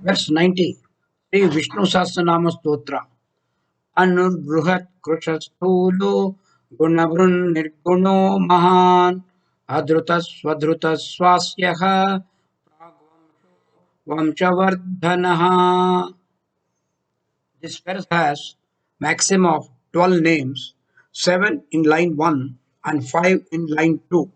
Verse 90. Sri Vishnu Sahasranaama Stotra. Anubruhat Krushastulu Gunavrun Nirguno Mahan Adrutas Vadrutas Swasyaha Vamshavardhanaha. This verse has maximum of 12 names, 7 in line 1 and 5 in line 2.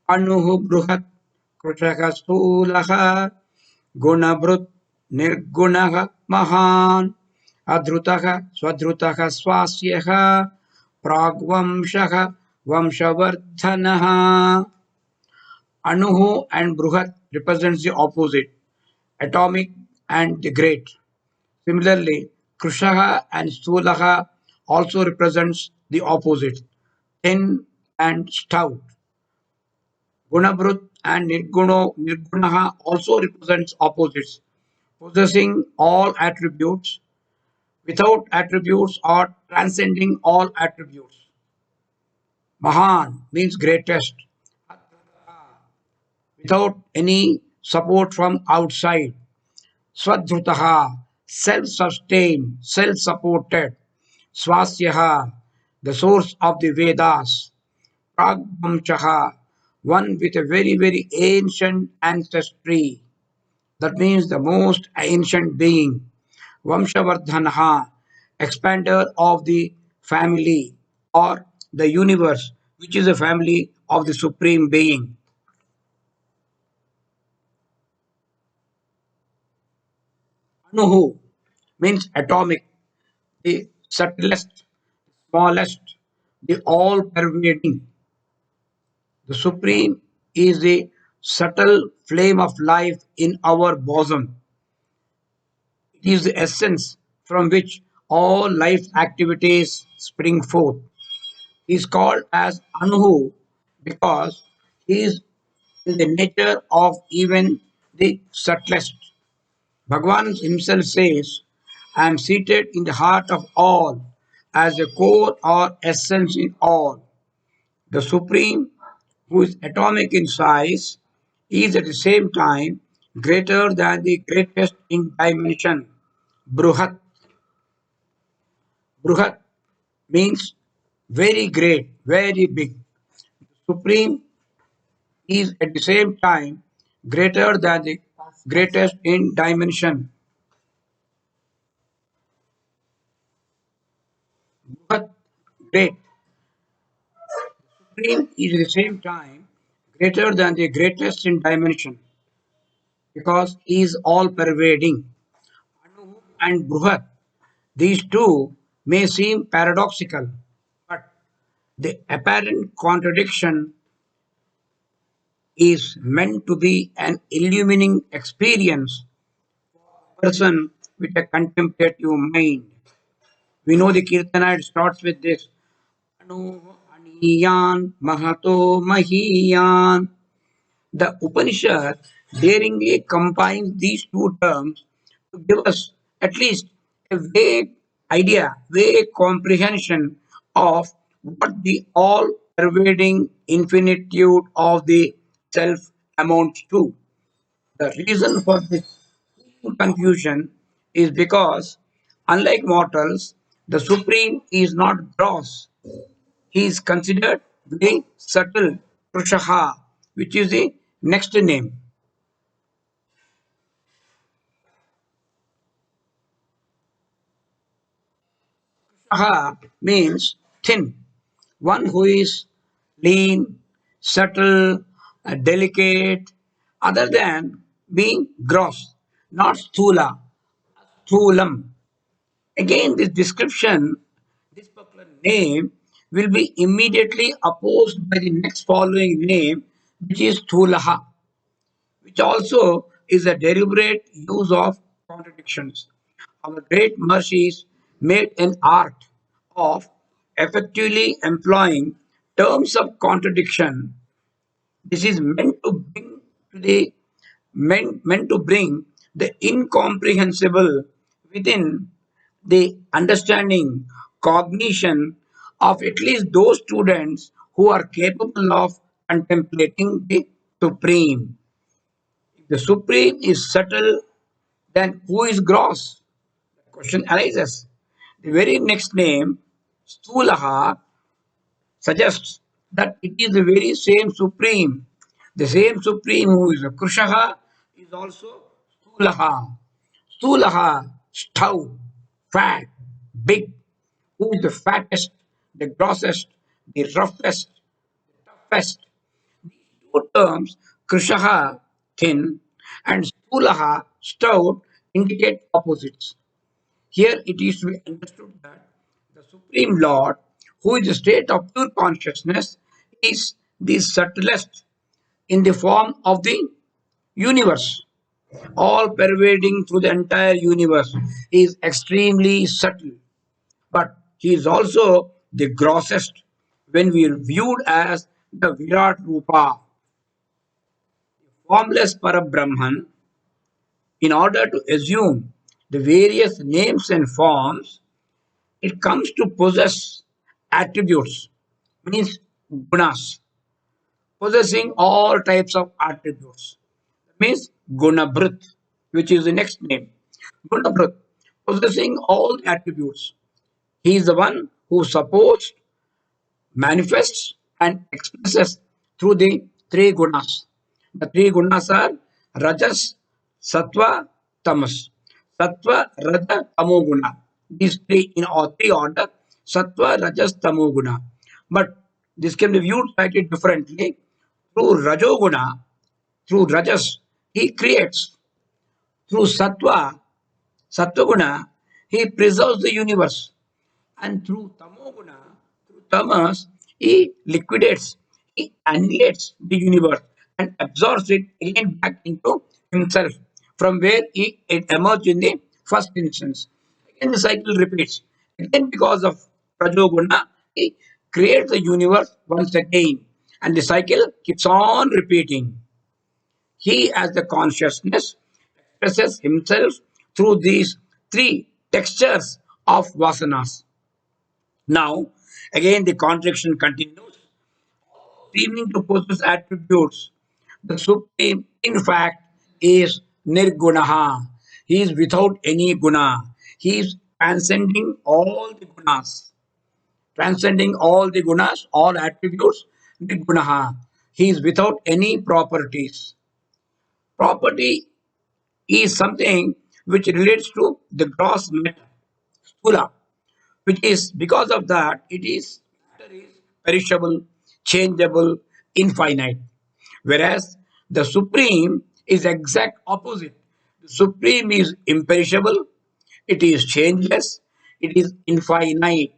Anuhu Bruhat Krushaka Stulaha Gunabhrut Nirgunaha Mahan Adrutaha Swadrutaha Swasyaha Pragvamshaha Vamshavardhanaha. Anuhu and Bruhat represents the opposite, atomic and the great. Similarly, Krushaha and Stulaha also represents the opposite, thin and stout. Gunabrut and Nirgunaha also represents opposites, possessing all attributes, without attributes or transcending all attributes. Mahan means greatest, without any support from outside. Swadhrutaha, self-sustained, self-supported. Swasyaha, the source of the Vedas. Pragvamshaha, one with a very, very ancient ancestry. That means the most ancient being. Vamshavardhanaha, expander of the family or the universe, which is a family of the Supreme Being. Anuhu means atomic, the subtlest, smallest, the all pervading. The Supreme is the subtle flame of life in our bosom. It is the essence from which all life activities spring forth. He is called as Anuhu because he is in the nature of even the subtlest. Bhagavan himself says, I am seated in the heart of all as a core or essence in all. The Supreme, who is atomic in size, is at the same time greater than the greatest in dimension. Bruhat. Bruhat means very great, very big. Supreme is at the same time greater than the greatest in dimension. Bruhat, great. Supreme is at the same time greater than the greatest in dimension because he is all pervading. Anu and Bruhat, these two may seem paradoxical, but the apparent contradiction is meant to be an illumining experience for a person with a contemplative mind. We know the Kirtana, it starts with this Anu Aniyan Mahato Mahiyan. The Upanishad daringly combines these two terms to give us at least a vague idea, vague comprehension of what the all pervading infinitude of the self amounts to. The reason for this confusion is because, unlike mortals, the Supreme is not gross. He is considered very subtle, Prushaha, which is the next name. Prushaha means thin, one who is lean, subtle, delicate, other than being gross, not sthula, sthulam. Again, this description, this particular name, will be immediately opposed by the next following name, which is Thulaha, which also is a deliberate use of contradictions. Our great Mahर्षिs made an art of effectively employing terms of contradiction. This is meant to bring the incomprehensible within the understanding, cognition of at least those students who are capable of contemplating the Supreme. The Supreme is subtle, then who is gross? The question arises. The very next name, Stulaha, suggests that it is the very same Supreme. The same Supreme who is a Krushaha is also Stulaha. Stulaha, stout, fat, big, who is the fattest, the grossest, the roughest, toughest. Two terms, Krushaha, thin, and Stulaha, stout, indicate opposites. Here it is to be understood that the Supreme Lord, who is the state of pure consciousness, is the subtlest in the form of the universe, all pervading through the entire universe. He is extremely subtle, but he is also the grossest when we are viewed as the Virat Rupa, formless Parabrahman. In order to assume the various names and forms, it comes to possess attributes, means gunas, possessing all types of attributes, means gunabhrit, which is the next name. Gunabhrit, possessing all the attributes. He is the one who supports, manifests, and expresses through the three gunas. The three gunas are Rajas, Sattva, Tamas. Sattva, Raja, Tamo guna. These three in all three order. Sattva, Rajas, Tamo guna. But this can be viewed slightly differently. Through Rajoguna, through Rajas, he creates. Through Sattva guna, he preserves the universe. And through tamoguna, through tamas, he liquidates, he annihilates the universe and absorbs it again back into himself, from where it emerged in the first instance. Again, the cycle repeats. Again, because of Rajoguna, he creates the universe once again, and the cycle keeps on repeating. He, as the consciousness, expresses himself through these three textures of vasanas. Now, again, the contradiction continues, seeming to possess attributes. The Supreme, in fact, is Nirgunaha. He is without any guna. He is transcending all the gunas, all attributes. Nirgunaha. He is without any properties. Property is something which relates to the gross matter, sthula, which is because of that it is matter is perishable, changeable, infinite, whereas the supreme is exact opposite. The supreme is imperishable, it is changeless, it is infinite,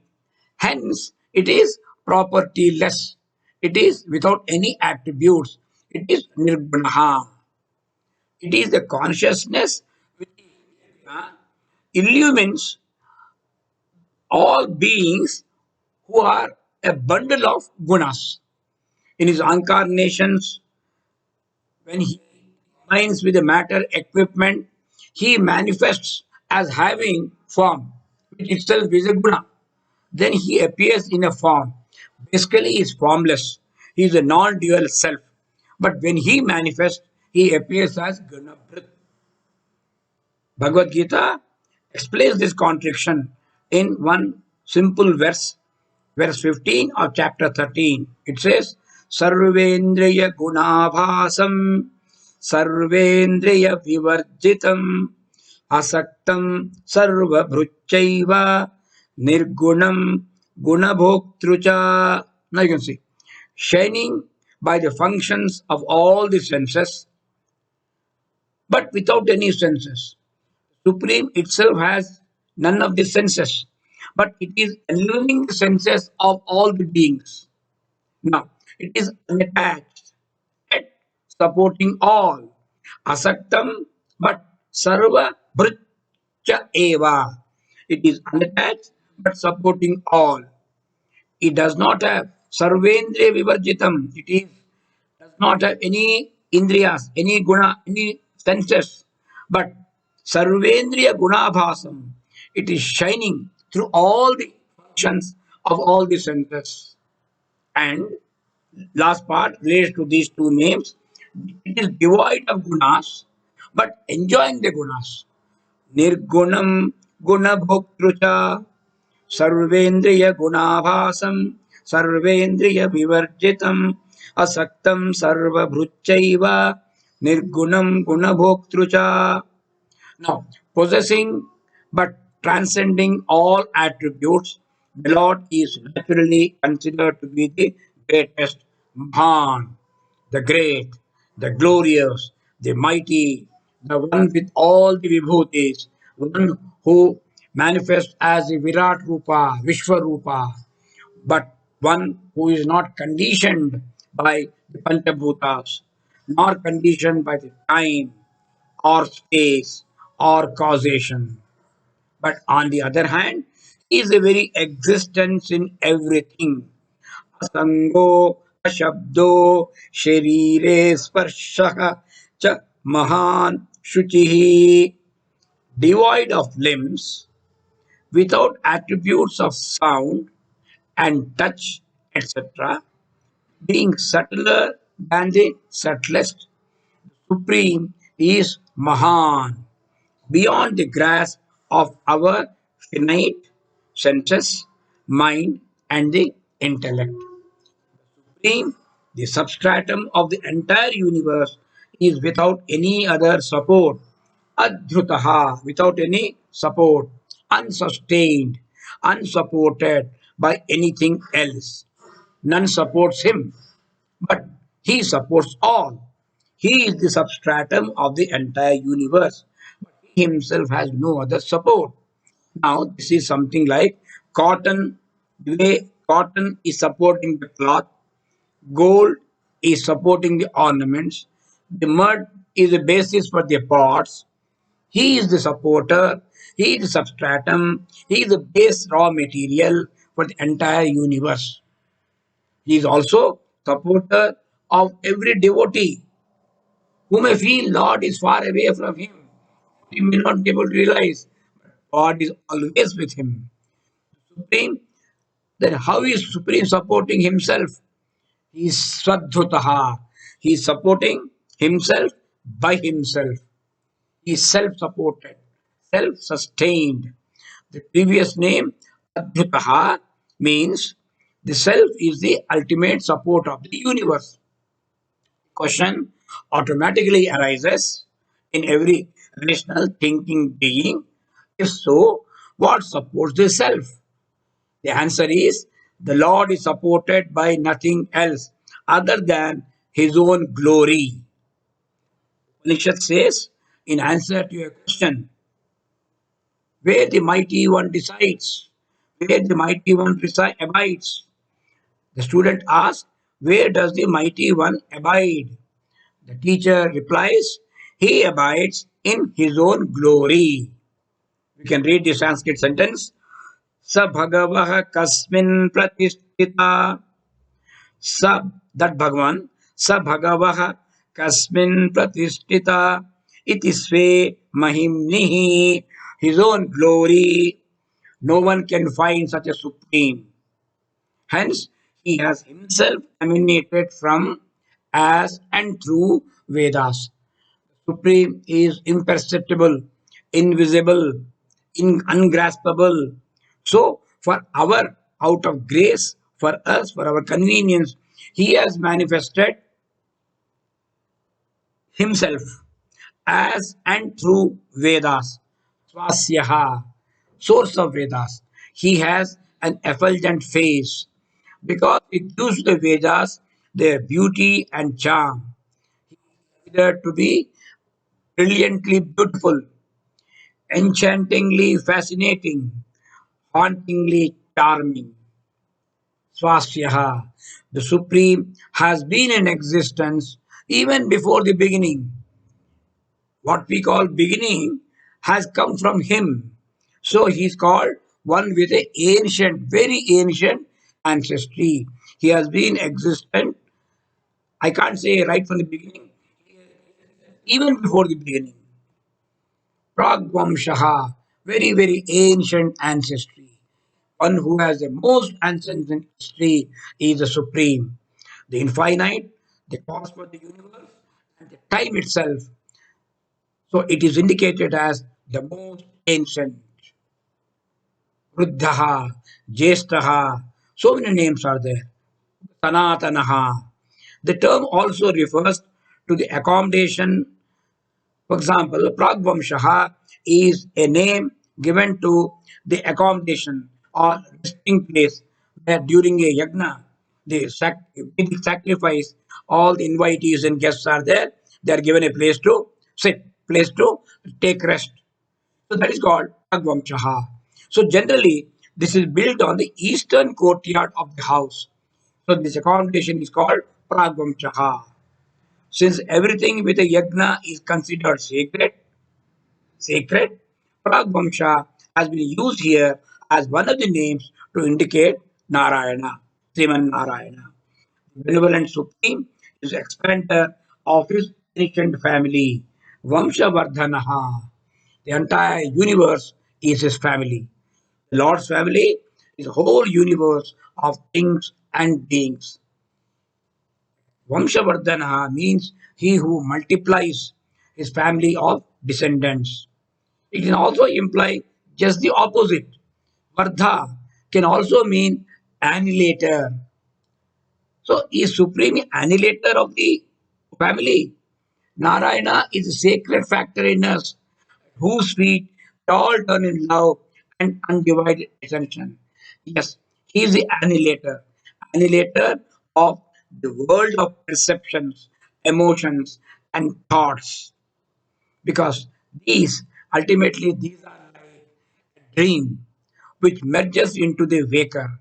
hence it is propertyless, it is without any attributes, it is nirgunaha. It is the consciousness which illumines all beings who are a bundle of gunas. In his incarnations, when he combines with the matter equipment, he manifests as having form, which itself is a guna. Then he appears in a form. Basically, he is formless. He is a non-dual self. But when he manifests, he appears as guna. Bhagavad Gita explains this contradiction in one simple verse, verse 15 of chapter 13. It says, Sarvendriya Gunabhasam Sarvendriya Vivarjitam Asaktam Sarva Bhruchaiva Nirgunam Gunabhoktrucha. Now you can see, shining by the functions of all the senses, but without any senses. Supreme itself has none of the senses, but it is enlivening the senses of all the beings. Now, it is unattached, yet supporting all. Asaktam, but sarva bhritya eva. It is unattached, but supporting all. It does not have sarvendriya vivarjitam. It is does not have any indriyas, any guna, any senses, but sarvendriya gunabhasam. It is shining through all the functions of all the senses. And last part relates to these two names, It is devoid of gunas, but enjoying the gunas. Nirgunam gunabhoktrucha sarvendriya gunabhasam sarvendriya vivarjitam asaktam sarvabhruchaiva nirgunam gunabhoktrucha. Now, possessing but transcending all attributes, the Lord is naturally considered to be the greatest, Mahan, the great, the glorious, the mighty, the one with all the vibhutis, one who manifests as the Virat Rupa, Vishwarupa, but one who is not conditioned by the Panchabhutas, nor conditioned by the time or space or causation. But on the other hand, he is a very existence in everything. Asango, ashabdo, sharire, sparshah, cha mahan, shuchihi, devoid of limbs, without attributes of sound and touch, etc., being subtler than the subtlest, supreme is Mahan, beyond the grasp of our finite senses, mind, and the intellect. Supreme, the substratum of the entire universe, is without any other support. Adhrutaha, without any support, unsustained, unsupported by anything else. None supports him, but he supports all. He is the substratum of the entire universe. He himself has no other support. Now, this is something like cotton. The way cotton is supporting the cloth, gold is supporting the ornaments, the mud is the basis for the pots. He is the supporter, he is the substratum, he is the base raw material for the entire universe. He is also supporter of every devotee who may feel Lord is far away from him. He may not be able to realize God is always with him. Supreme, then how is Supreme supporting himself? He is Swadhutaha. He is supporting himself by himself. He is self-supported, self-sustained. The previous name, Adhutaha, means the self is the ultimate support of the universe. Question automatically arises in every rational thinking being. If so, what supports the self? The answer is the Lord is supported by nothing else other than his own glory. Upanishad says, in answer to your question, where the mighty one decides, where the mighty one abides. The student asks, where does the mighty one abide? The teacher replies, he abides in his own glory. We can read the Sanskrit sentence. Sa bhagavah kasmin pratisthita. Sa, that Bhagavan, sa bhagavah kasmin pratisthita iti sve mahimnihi. His own glory. No one can find such a supreme. Hence, he has himself emanated from, as, and through Vedas. Supreme is imperceptible, invisible, ungraspable. So, for our out of grace, for us, for our convenience, he has manifested himself as and through Vedas. Swasyaha, source of Vedas. He has an effulgent face because it gives the Vedas their beauty and charm. Considered to be brilliantly beautiful, enchantingly fascinating, hauntingly charming. Swasyaha, the Supreme, has been in existence even before the beginning. What we call beginning has come from him. So he is called one with an ancient, very ancient ancestry. He has been existent, I can't say right from the beginning, even before the beginning. Pragvamshaha, very, very ancient ancestry. One who has the most ancient history is the Supreme. The infinite, the cause for the universe, The time itself, so it is indicated as the most ancient, Ruddhaha, Jeshtaha, so many names are there. Sanatanaha. The term also refers to the accommodation. For example, Pragvamshaha is a name given to the accommodation or resting place where during a yajna, with the sacrifice, all the invitees and guests are there. They are given a place to sit, place to take rest. So that is called Pragvamshaha. So generally, this is built on the eastern courtyard of the house. So this accommodation is called Pragvamshaha. Since everything with a yajna is considered sacred, Pragvamsha has been used here as one of the names to indicate Narayana, Sriman Narayana. The benevolent supreme is expander of his ancient family, Vamshavardhanaha. The entire universe is his family. The Lord's family is a whole universe of things and beings. Vamshavardhana means he who multiplies his family of descendants. It can also imply just the opposite. Vardha can also mean annihilator. So he is supreme annihilator of the family. Narayana is a sacred factor in us, whose feet all turn in love and undivided attention. Yes, he is the annihilator of the world of perceptions, emotions, and thoughts. Because these are like a dream which merges into the waker.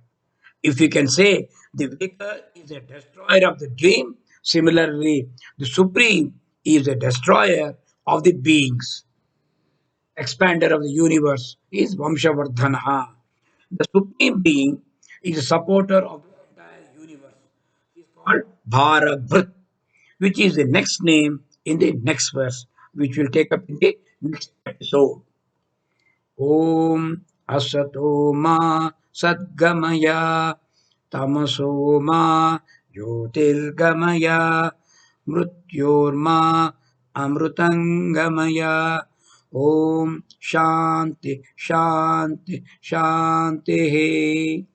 If you can say the waker is a destroyer of the dream, similarly, the supreme is a destroyer of the beings. Expander of the universe is Vamshavardhana. The supreme being is a supporter of the entire universe. He is called Bharabhrit, which is the next name in the next verse, which we'll take up in the next episode. Om Asato Ma Sadgamaya Tamaso Ma Jyotirgamaya Mrityorma Amrutangamaya. Om Shanti Shanti Shanti.